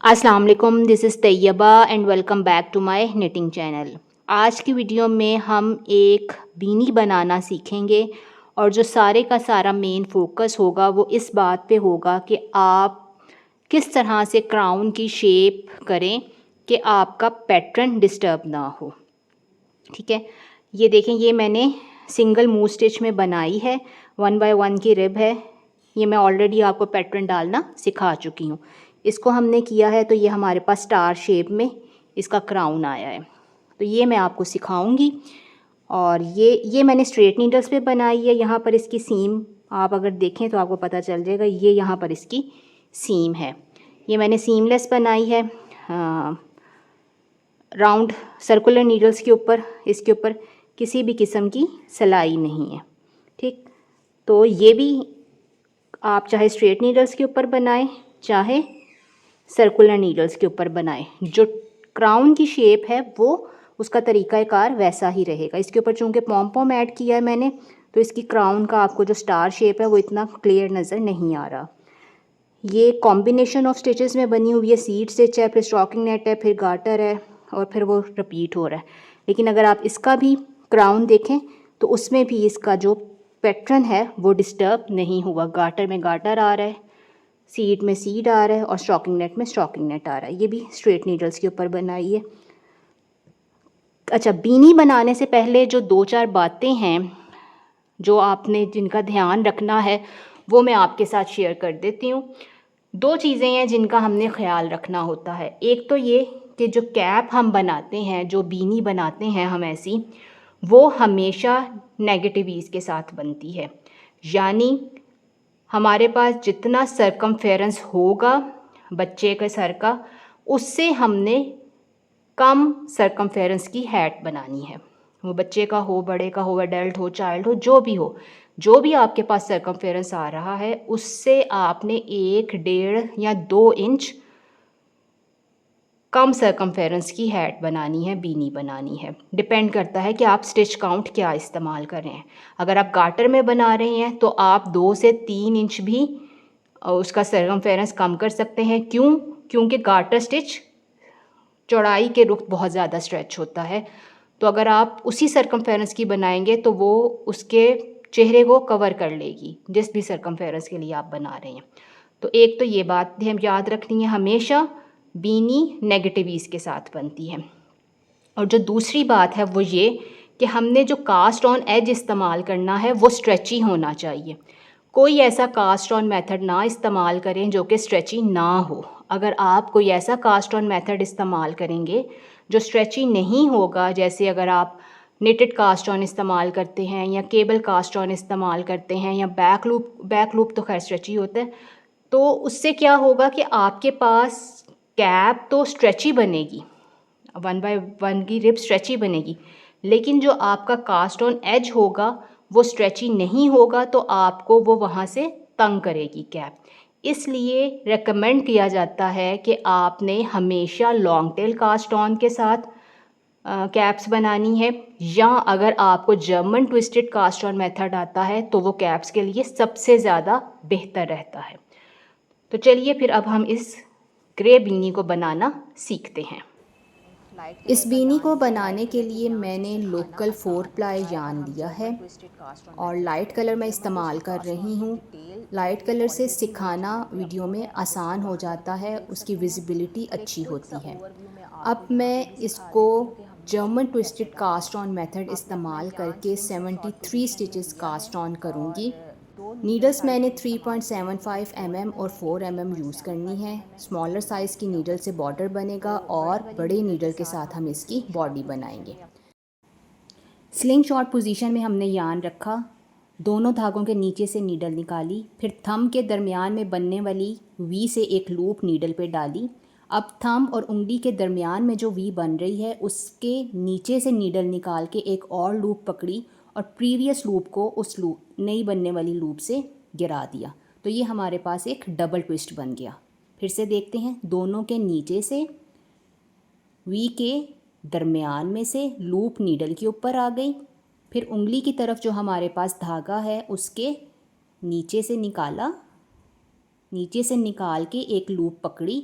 अस्सलाम वालेकुम, this is Tayyaba and welcome back to my knitting channel. आज की वीडियो में हम एक बीनी बनाना सीखेंगे और जो सारे का सारा मेन फोकस होगा वो इस बात पे होगा कि आप किस तरह से क्राउन की शेप करें कि आपका पैटर्न डिस्टर्ब ना हो। ठीक है, ये देखें, ये मैंने सिंगल मूव स्टिच में बनाई है, 1 बाय 1 की रिब है। ये मैं ऑलरेडी आपको पैटर्न डालना सिखा चुकी हूँ। इसको हमने किया है तो ये हमारे पास स्टार शेप में इसका क्राउन आया है, तो ये मैं आपको सिखाऊंगी। और ये मैंने स्ट्रेट नीडल्स पे बनाई है। यहाँ पर इसकी सीम आप अगर देखें तो आपको पता चल जाएगा, ये यहाँ पर इसकी सीम है। ये मैंने सीमलेस बनाई है राउंड सर्कुलर नीडल्स के ऊपर। इसके ऊपर किसी भी किस्म की सिलाई नहीं है। ठीक, तो ये भी आप चाहे स्ट्रेट नीडल्स के ऊपर बनाएं चाहे सर्कुलर नीडल्स के ऊपर बनाएं, जो क्राउन की शेप है वो उसका तरीक़ाकार वैसा ही रहेगा। इसके ऊपर चूँकि पॉम पॉम ऐड किया है मैंने, तो इसकी क्राउन का आपको जो स्टार शेप है वो इतना क्लियर नज़र नहीं आ रहा। ये कॉम्बिनेशन ऑफ स्टिचेस में बनी हुई है, सीड स्टिच है, फिर स्टॉकिंग नेट है, फिर गार्टर है और फिर वो रिपीट हो रहा है। लेकिन अगर आप इसका भी क्राउन देखें तो उसमें भी इसका जो पैटर्न है वो डिस्टर्ब नहीं हुआ। गार्टर में गार्टर आ रहा है, सीड में सीड आ रहा है और स्टॉकिंग नेट में स्टॉकिंग नेट आ रहा है। ये भी स्ट्रेट नीडल्स के ऊपर बनाई है। अच्छा, बीनी बनाने से पहले जो 2-4 बातें हैं जो आपने जिनका ध्यान रखना है वो मैं आपके साथ शेयर कर देती हूँ। 2 चीज़ें हैं जिनका हमने ख्याल रखना होता है। एक तो ये कि जो कैप हम बनाते हैं, जो बीनी बनाते हैं हम ऐसी, वो हमेशा नेगेटिव ईज़ के साथ बनती है। यानी हमारे पास जितना सरकमफेरेंस होगा बच्चे के सर का, उससे हमने कम सरकमफेरेंस की हैट बनानी है। वो बच्चे का हो, बड़े का हो, एडल्ट हो, चाइल्ड हो, जो भी आपके पास सरकमफेरेंस आ रहा है उससे आपने 1, 1.5 या 2 इंच कम सरकमफेरेंस की हैट बनानी है, बीनी बनानी है। डिपेंड करता है कि आप स्टिच काउंट क्या इस्तेमाल कर रहे हैं। अगर आप गार्टर में बना रहे हैं तो आप 2 से 3 इंच भी उसका सरकमफेरेंस कम कर सकते हैं। क्योंकि गार्टर स्टिच चौड़ाई के रुख बहुत ज़्यादा स्ट्रेच होता है, तो अगर आप उसी सरकमफेरेंस की बनाएंगे तो वो उसके चेहरे को कवर कर लेगी जिस भी सरकमफेरेंस के लिए आप बना रहे हैं। तो एक तो ये बात हम याद रखनी है, हमेशा बीनी नेगेटिव ईज़ के साथ बनती है। और जो दूसरी बात है वो ये कि हमने जो कास्ट ऑन एज इस्तेमाल करना है वो स्ट्रेची होना चाहिए। कोई ऐसा कास्ट ऑन मेथड ना इस्तेमाल करें जो कि स्ट्रेची ना हो। अगर आप कोई ऐसा कास्ट ऑन मेथड इस्तेमाल करेंगे जो स्ट्रेची नहीं होगा, जैसे अगर आप निटेड कास्ट ऑन इस्तेमाल करते हैं या केबल कास्ट ऑन इस्तेमाल करते हैं या बैक लूप तो खैर स्ट्रेची होता है, तो उससे क्या होगा कि आपके पास कैप तो स्ट्रेची बनेगी, 1 बाय 1 की रिब स्ट्रेची बनेगी, लेकिन जो आपका कास्ट ऑन एज होगा वो स्ट्रेची नहीं होगा, तो आपको वो वहाँ से तंग करेगी कैप। इसलिए रेकमेंड किया जाता है कि आपने हमेशा लॉन्ग टेल कास्ट ऑन के साथ कैप्स बनानी है, या अगर आपको German twisted cast on method आता है तो वो कैप्स के लिए सबसे ज़्यादा बेहतर रहता है। तो चलिए फिर अब हम इस ग्रे बीनी को बनाना सीखते हैं। इस बीनी को बनाने के लिए मैंने लोकल 4 प्लाई यार्न लिया है और लाइट कलर मैं इस्तेमाल कर रही हूँ। लाइट कलर से सिखाना वीडियो में आसान हो जाता है, उसकी विजिबिलिटी अच्छी होती है। अब मैं इसको German twisted cast on method इस्तेमाल करके 73 स्टिचेस कास्ट ऑन करूँगी। नीडल्स मैंने 3.75 mm और 4 mm यूज़ करनी है। स्मॉलर साइज़ की नीडल से बॉर्डर बनेगा और बड़े नीडल के साथ हम इसकी बॉडी बनाएंगे। स्लिंग शॉट पोजीशन में हमने यार्न रखा, दोनों धागों के नीचे से नीडल निकाली, फिर थंब के दरमियान में बनने वाली वी से एक लूप नीडल पे डाली। अब थंब और उंगली के दरमियान में जो वी बन रही है उसके नीचे से नीडल निकाल के एक और लूप पकड़ी और प्रीवियस लूप को उस लूप नई बनने वाली लूप से गिरा दिया। तो ये हमारे पास एक डबल ट्विस्ट बन गया। फिर से देखते हैं, दोनों के नीचे से वी के दरमियान में से लूप नीडल के ऊपर आ गई, फिर उंगली की तरफ जो हमारे पास धागा है उसके नीचे से निकाला, नीचे से निकाल के एक लूप पकड़ी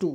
2.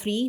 3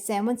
7